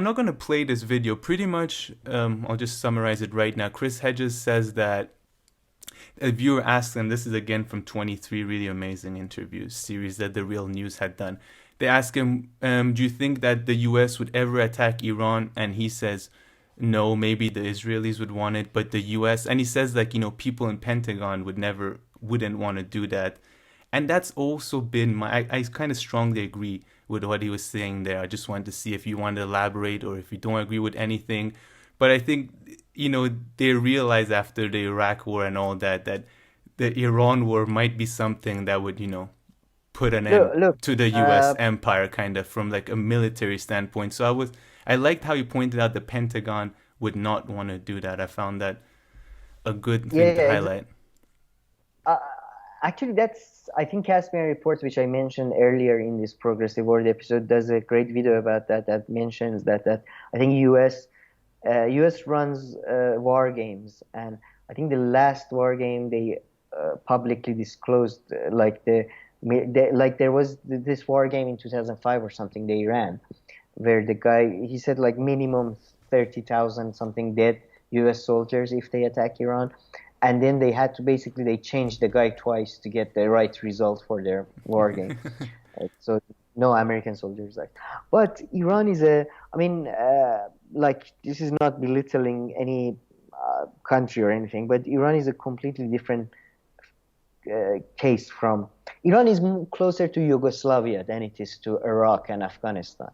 not going to play this video. Pretty much, I'll just summarize it right now. Chris Hedges says that a viewer asked him, this is again from 23 really amazing interviews series that The Real News had done. They ask him, do you think that the US would ever attack Iran? And he says, no, maybe the Israelis would want it, but the US, and he says like, people in Pentagon wouldn't want to do that. And that's also been I kind of strongly agree with what he was saying there. I just wanted to see if you want to elaborate or if you don't agree with anything. But I think, they realize after the Iraq war and all that, that the Iran war might be something that would, put an end Look, to the US empire kind of from like a military standpoint. So I liked how you pointed out the Pentagon would not want to do that. I found that a good thing to yeah, highlight. uh, actually, that's I think Caspian Reports, which I mentioned earlier in this Progressive World episode, does a great video about that. That mentions that I think US runs war games, and I think the last war game they publicly disclosed, like there was this war game in 2005 or something they ran, where the guy he said like minimum 30,000 something dead U.S. soldiers if they attack Iran, and then they had to basically they changed the guy twice to get the right result for their war game. So no American soldiers like, but Iran is I mean, like this is not belittling any country or anything, but Iran is a completely different case from Iran is closer to Yugoslavia than it is to Iraq and Afghanistan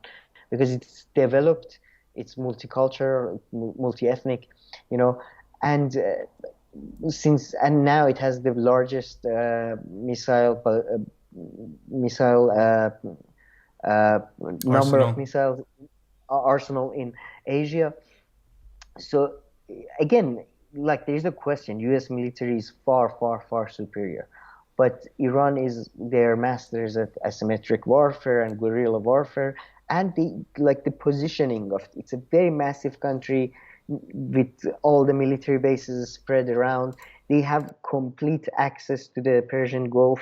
because it's developed, it's multicultural, multi-ethnic, you know, and now it has the largest missile number of Arsenal. missiles arsenal in Asia. So again, like there is a question, U.S. military is far, far, far superior. But Iran is their masters at asymmetric warfare and guerrilla warfare, and the positioning of it's a very massive country with all the military bases spread around. They have complete access to the Persian Gulf.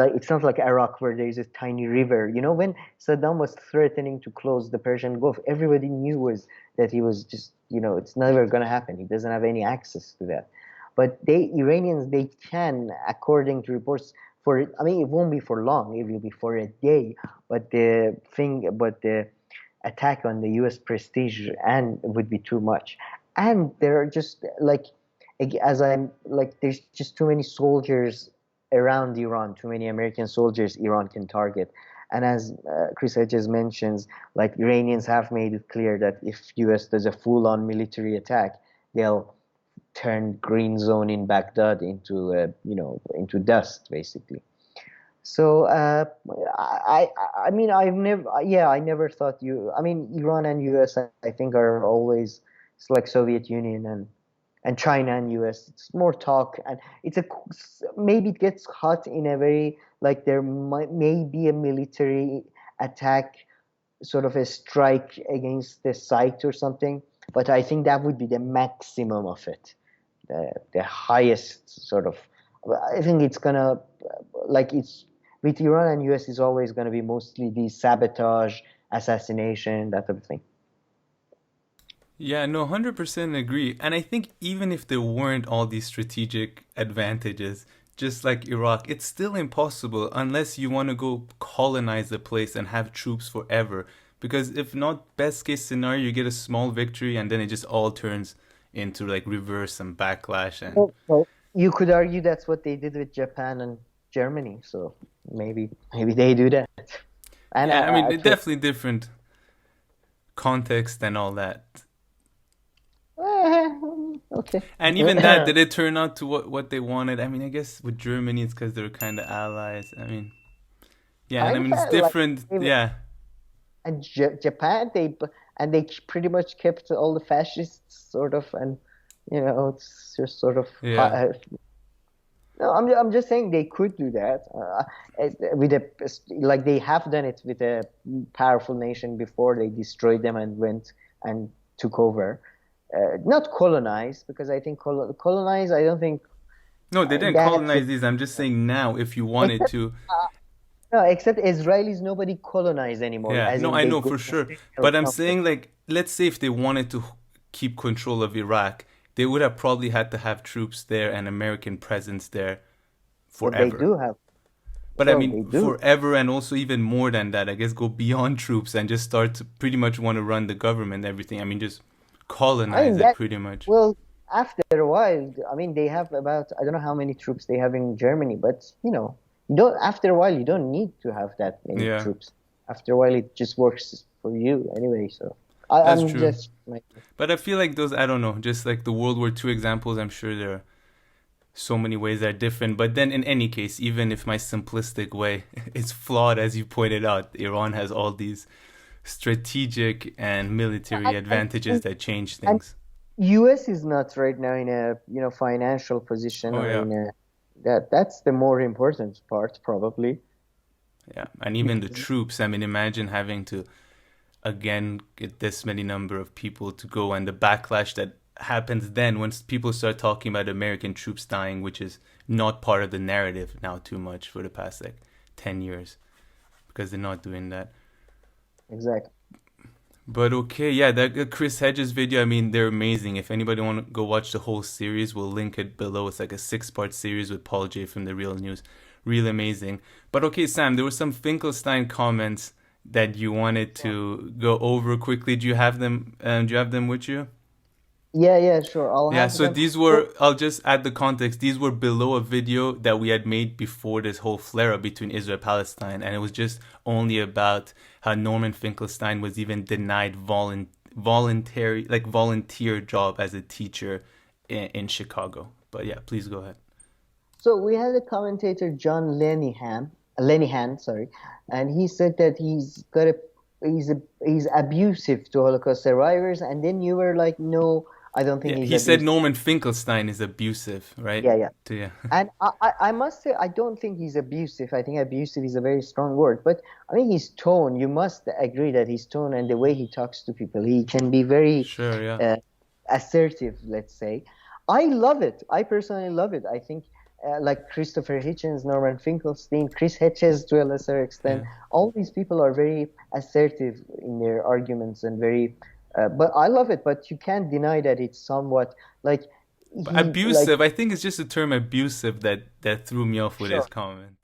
Like it's not like Iraq where there is a tiny river. You know, when Saddam was threatening to close the Persian Gulf, everybody knew was that he was just, it's never going to happen. He doesn't have any access to that. But Iranians, they can, according to reports, I mean, it won't be for long. It will be for a day. But the attack on the U.S. prestige and would be too much. And there are just like, as I'm like, there's just too many soldiers around Iran, too many American soldiers Iran can target. And as Chris Hedges mentions, like Iranians have made it clear that if U.S. does a full-on military attack, they'll turn green zone in Baghdad into dust, basically. So I mean I never thought Iran and US I think are always it's like Soviet Union and China and US. It's more talk and maybe it gets hot in a very like there may be a military attack, sort of a strike against the site or something. But I think that would be the maximum of it, the highest sort of. I think it's gonna like it's with Iran and US is always gonna be mostly the sabotage, assassination, that type of thing. Yeah, no, 100% agree. And I think even if there weren't all these strategic advantages, just like Iraq, it's still impossible unless you want to go colonize the place and have troops forever. Because if not, best case scenario, you get a small victory and then it just all turns into like reverse and backlash. And Well, you could argue that's what they did with Japan and Germany, so maybe they do that. And yeah, I mean, it actually, definitely different context and all that. eh, okay. And even that, did it turn out to what they wanted? I mean, I guess with Germany, it's because they're kind of allies. I mean, yeah, and I Kind mean, it's of like different. Yeah. and Japan they pretty much kept all the fascists sort of, and it's just sort of Yeah. no, I'm just saying they could do that with a like they have done it with a powerful nation before. They destroyed them and went and took over, not colonize, because I think colonize. I don't think No, they didn't that's colonize these. I'm just saying now, if you wanted except to. No, except Israelis, nobody colonize anymore, Yeah, as no, in I they know go for to sure. Syria or But I'm something. saying, like, let's say if they wanted to keep control of Iraq, they would have probably had to have troops there and American presence there But they forever. do have, But I so mean, they do. forever and also even more than that, I guess go beyond troops and just start to pretty much want to run the government, everything. I mean, just I colonize mean it that, pretty much. well, after a while, I mean they have about, I don't know how many troops they have in Germany, but you don't, after a while you don't need to have that many Yeah, troops. After a while it just works for you anyway. So that's I'm true. just like, But I feel like those, I don't know, just like the World War II examples, I'm sure there are so many ways that are different. But then in any case, even if my simplistic way is flawed, as you pointed out, Iran has all these strategic and military advantages and, that change and things. US is not right now in a financial position Oh or yeah, in a, that's the more important part probably, yeah, and even the because troops. I mean, imagine having to again get this many number of people to go, and the backlash that happens then when people start talking about American troops dying, which is not part of the narrative now too much for the past like 10 years because they're not doing that. exactly. But okay, yeah, that Chris Hedges video, I mean, they're amazing. If anybody want to go watch the whole series, we'll link it below. It's like a six-part series with Paul J from The Real News. Really amazing. But okay, Sam, there were some Finkelstein comments that you wanted to go over quickly. Do you have them? Do you have them with you? Yeah, yeah, sure, I'll Yeah, have so them. these So were, I'll just add the context. These were below a video that we had made before this whole flare up between Israel and Palestine. And it was just only about how Norman Finkelstein was even denied volunteer job as a teacher in Chicago. But yeah, please go ahead. So we had a commentator, John Lenihan, sorry, and he said that he's abusive to Holocaust survivors, and then you were like, no, I don't think Yeah, he's he said abusive. Norman Finkelstein is abusive, right? Yeah, yeah. Yeah. And I must say, I don't think he's abusive. I think abusive is a very strong word, but I mean his tone. You must agree that his tone and the way he talks to people, he can be very Sure, yeah. uh, assertive, let's say. I love it. I personally love it. I think like Christopher Hitchens, Norman Finkelstein, Chris Hedges to a lesser extent, Yeah. all these people are very assertive in their arguments and very. But I love it. But you can't deny that it's somewhat like But he like abusive, I think it's just the term abusive that threw me off with his sure. comment.